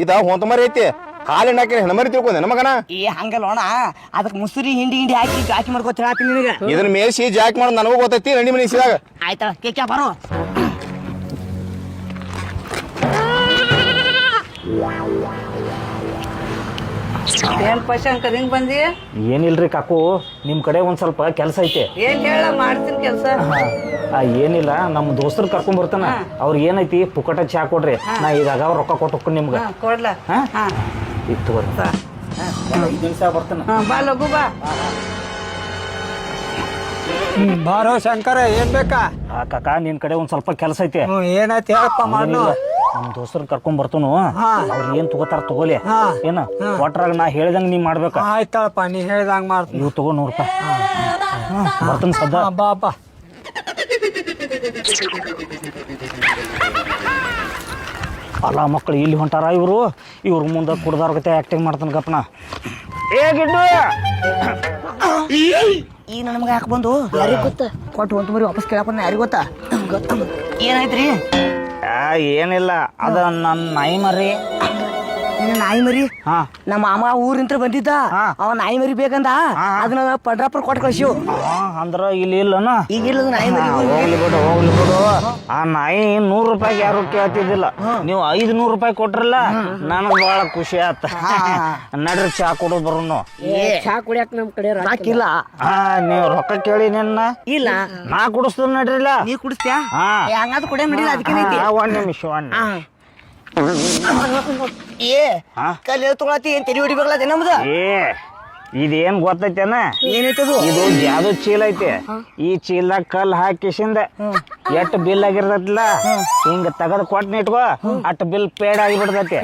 ಇದ ಹೊಂತ ಮರಿ ಐತಿ ಹಾಲಿನ ಹಾಕಿ ಹೆಣ್ಮರಿ ತಿಳ್ಕೊಂಡೆ ನಮಗನ ಹಂಗಲ್ಲ ಅಣ್ಣ ಅದಕ್ಕೆ ಮುಸುರಿ ಹಿಂಡಿ ಹಾಕಿ ಮಾಡ್ಕೋತ ಹೇಳ್ತೀನಿ ನಿನಗೆ ಇದನ್ನ ಮೇಸಿ ಜಾಕ್ ಮಾಡೋದು ನನಗೂ ಗೊತ್ತೈತಿ ರಂಡಿ ಮನಿ ಸಿದಾಗ ಆಯ್ತಾ ಕೇಕ್ಯಾ ಬರೋ ಏನ್ ಪಶಂಕರ್ ಹಿಂಗ್ ಬಂದಿ? ಏನಿಲ್ರಿ ಕಾಕು ನಿಮ್ ಕಡೆ ಒಂದ್ ಸ್ವಲ್ಪ ಕೆಲಸ ಐತೆ. ಏನ್ ಹೇಳ ಮಾಡ್ತೀನಿ ಕೆಲ್ಸ. ಏನಿಲ್ಲ ನಮ್ ದೋಸ್ತರು ಕರ್ಕೊಂಡ್ ಬರ್ತಾನ ಅವ್ರಿಗೆ ಏನೈತಿ ಪುಕಟ ಚಾ ಕೊಡ್ರಿ ನಾ ಈಗ ರೊಕ್ಕ ಕೊಟ್ಟು ಹೋಗ್ತೀನಿ ನಿಮ್ಗ. ಕೊಡ್ಲ ಇತ್ತು ನಿಮಿಷ ಬರ್ತಾನ. ಬಾ ಲಘು ಬಾ. ಬಾರೋ ಶಂಕರ ಏನ್ ಬೇಕಾ? ಕಾಕ ನಿನ್ ಕಡೆ ಒಂದ್ ಸ್ವಲ್ಪ ಕೆಲಸ ಐತೆ. ಏನಾಯ್ತು ಹೇಳಪ್ಪ ಮಾಡು. ನಮ್ ದೋಸ್ತರು ಕರ್ಕೊಂಡ್ ಬರ್ತಾನು ಅವ್ರ ಏನ್ ತಗೋತಾರ ತಗೋಲಿ ಏನ ಒಟ್ರಾಗ ನಾ ಹೇಳಿದಂಗ ನೀ ಮಾಡ್ಬೇಕ. ಆಯ್ತಳಪ್ಪ ನೀ ಹೇಳ್ದಂಗ ಮಾಡ್ತೀನಿ. ಇವ್ ತಗೋ ₹100 ಬರ್ತಾನ ಸದ್ದ. ಬಾಪ ಅಲ್ಲ ಮಕ್ಕಳು ಇಲ್ಲಿ ಹೊಂಟಾರ ಇವ್ರ ಮುಂದೆ ಕುಡ್ದಾರ ಗತೆ ಆಕ್ಟಿಂಗ್ ಮಾಡ್ತಾನ ಗಪ್ಪನ. ಏ ಗಿಡ್ಡು ಈಗ ನಮ್ಗೆ ಯಾಕೆ ಬಂದು ಯಾರಿಗೆ ಗೊತ್ತ ಕೊಟ್ಟು ಹೊಂತ ಮರಿ ವಾಪಸ್ ಕೇಳಪ್ಪ ಯಾರಿಗೆ ಗೊತ್ತಾ ಏನಾಯ್ತ್ರಿ? ಏನಿಲ್ಲ ಅದ ನನ್ನ ನಾಯಿ ಮರಿ. ನಾಯಿ ಮರಿ ನಮ್ಮ ಮಾಮ ಊರಿಂತ್ರ ಬಂದಿದ್ದ ಅವ ನಾಯಿ ಮರಿ ಬೇಕಂದ ಅದನ್ನ ಪಡ್ರಾಪುರ ಕೊಟ್ಟು ಕಳ್ಸಿವ್. ಅಂದ್ರ ಇಲ್ಲಿ ಇಲ್ಲನ ಈಗ ಇಲ್ಲ ನಾಯಿ ಮರಿ. ಹೋಗ್ಲಿ ಬಿಡು ಆ ನಾಯಿ ₹100 ಯಾರು ಕೇಳ್ತಿದ್ದಿಲ್ಲ, ನೀವು ₹500 ಕೊಟ್ರಲ್ಲ ನನಗ್ ಬಹಳ ಖುಷಿ ಆತ. ನಡ್ರಿ ಚಾ ಕೊಡೋದು ಬರೋನು. ಚಾ ಕುಡಿಯಕ್ ನಮ್ ಕಡೆ ಸಾಕಿಲ್ಲ ನೀವ್ ರೊಕ್ಕ ಕೇಳಿ ನಿನ್ನ ಇಲ್ಲ ನಾ ಕುಡಿಸ್ತ ನಡ್ರಿಲ್ಲ. ನೀ ಕುಡಿಸ್ತ್ಯಾ ಹಂಗಾದ್ ಕುಡಿಯ ಮಾಡಿಲ್ಲ ಅದಕ್ಕೆ ಒಂದ್ ನಿಮಿಷ ಏ ಕಲ್ಲಿ ತಗೊಳತಿ ಏನ್ ತೆರಿ ಹೊಡಿಬೇಕಲ್ಲ ನಮ್ದು. ಇದೇನ್ ಗೊತ್ತೈತೇನ? ಏನೈತದು? ಇದು ಯಾವ್ದು ಚೀಲ ಐತೆ. ಈ ಚೀಲದಾಗ ಕಲ್ ಹಾಕಿಸಿಂದ ಎಷ್ಟ್ ಬಿಲ್ ಆಗಿರ್ತೈತಿಲ್ಲ ಹಿಂಗ ತಗದ್ ಕೊಟ್ನ ಇಟ್ಕೋ ಅಟ್ ಬಿಲ್ ಪೇಡ್ ಆಗಿಬಿಡ್ತೈತಿ.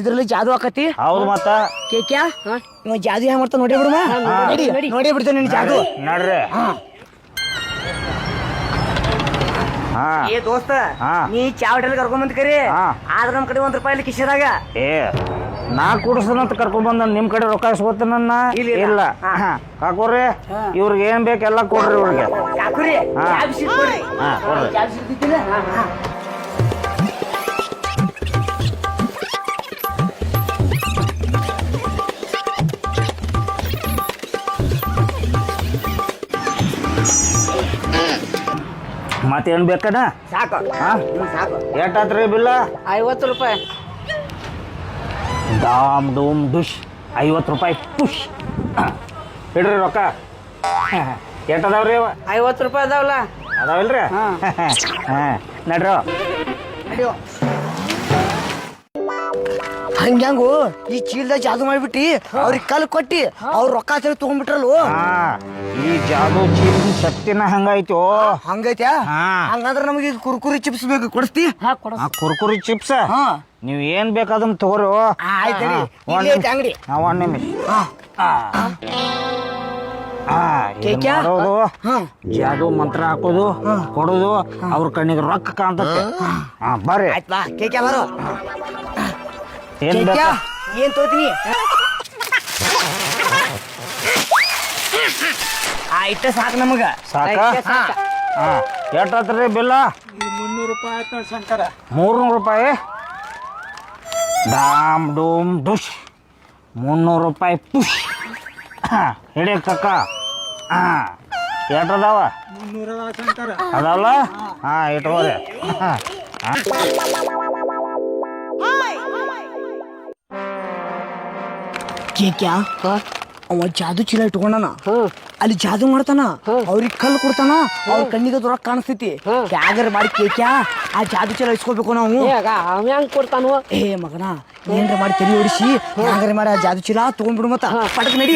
ಇದ್ರಲ್ಲಿ ಜಾದು ಆಕತಿ. ಹೌದು ಮತ್ತ ಕೇಕ್ಯಾ ಇವ ಜಾದು ಹೆಂಗ್ ಮಾಡ್ತಾ ನೋಡಿ ಬಿಡುವ ನೋಡಿ ಬಿಡ್ತೇನೆ ನಿನ್ ಜಾದು. ನಡ್ರಿ. ಏ ದೋಸ್ತ ನೀ ಚಾ ಹೋಟೆಲ್ ಕರ್ಕೊಂಡ್ ಬಂದ್ ಕರಿ ಆದ್ರ ನಮ್ ಕಡೆ ₹1 ಕಿಶದಾಗ. ನಾ ಕುಡಿಸ್ದಂತ ಕರ್ಕೊಂಡ್ ಬಂದ ನಿಮ್ ಕಡೆ ರೊಕ್ಕ ಇಸ್ಕೊತೇನ? ಇಲ್ಲ ಕಾಕೋರಿ ಇವ್ರಿಗೆ ಏನ್ ಬೇಕೆಲ್ಲ ಕೊಡ್ರಿ ಇವ್ರಿಗೆ. ಕಾಕುರಿ ಕೊಡ್ರಿ. ಮತ್ತೇನ್ ಬೇಕನ? ಸಾಕು ಸಾಕು. ಎಷ್ಟಾತ್ರಿ ಬಿಲ್ಲ? ₹50. ಡಾಮ್ ಡೂಮ್ ಡುಶ್ ₹50 ಪುಷ್. ಇಡ್ರಿ ರೊಕ್ಕ. ಎಷ್ಟದಾವ್ರಿ? ₹50 ಅದಾವಲ್ಲ. ಅದಾವಿಲ್ರಿ? ನಡ್ರಿ. ಹಂಗ್ಯಾಂಗು ಈ ಚೀಲ್ದಾಗ ಜಾದು ಮಾಡ್ಬಿಟ್ಟಿ ಅವ್ರಿಗೆ ಕಲ್ ಕೊಟ್ಟಿ ಅವ್ರ ರೊಕ್ಕ ಸರಿ ತಗೊಂಡ್ಬಿಟ್ರಲ್ವ. ಈ ಜಾದು ಚೀಲಿನ ಶಕ್ತಿನ ಹಂಗಾಯ್ತು. ಹಂಗೈತ್ಯಾ? ಹಂಗಂದ್ರ ನಮಗೆ ಕುರ್ಕುರಿ ಚಿಪ್ಸ್ ಬೇಕು, ಕೊಡಿಸ್ತಿ? ಕುರ್ಕುರಿ ಚಿಪ್ಸ್ ನೀವ್ ಏನ್ ಬೇಕಾದನ್ ತಗೋರಿ. ಅಂಗಡಿ ಒಂದ್ ನಿಮಿಷ. ಜಾದು ಮಂತ್ರ ಹಾಕೋದು ಕೊಡೋದು ಅವ್ರ ಕಣ್ಣಿಗೆ ರೊಕ್ಕ ಕಾಣ್ತತೆ. ಬರ್ರಿ ಆಯ್ತಾ ಕೇಕ್ಯಾ ಬರೋ. ಏನ್ ಏನ್ ತೋತೀನಿ? ಆಯ್ತ ಸಾಕು ನಮಗ. ಸಾಕ? ಎಷ್ಟಾತ್ರಿ ಬಿಲ್ಲ? ₹300 ಆಯ್ತು ಶಂಕರ. ₹300. ಡಾಮ್ ಡೂಮ್ ಡುಶ್ ₹300 ಪುಷ್. ಹಿಡಿ ಕಕ್ಕ. ಎಷ್ಟದಾವ? 300 ಶಂಕರ ಅದಾವಲ್ಲ? ಇಟ್ಕೋರಿ. ಕೇಕ್ಯಾ ಅವ ಜಾದು ಚೀಲ ಇಟ್ಕೊಂಡನ ಅಲ್ಲಿ ಜಾದು ಮಾಡ್ತಾನ ಅವ್ರಿಗೆ ಕಲ್ಲು ಕೊಡ್ತಾನ ಅವ್ರ ಕಣ್ಣಿಗೆ ದೊರ ಕಾಣಿಸ್ತೈತಿ. ಕ್ಯಾಗರ್ ಮಾಡಿ ಕೇಕ್ಯಾ ಆ ಜಾದು ಚೀಲ ಇಸ್ಕೋಬೇಕು ನಾವು. ಹೆಂಗ್ ಕೊಡ್ತಾನು? ಏ ಮಗನ ಏನ್ರ ಮಾಡಿ ತೆರಿ ಓಡಿಸಿ ಕ್ಯಾಗರ್ ಮಾಡಿ ಆ ಜಾದು ಚೀಲ ತಗೊಂಡ್ಬಿಡು ಮತ್ತ ಪಟಕ್ ನಡಿ.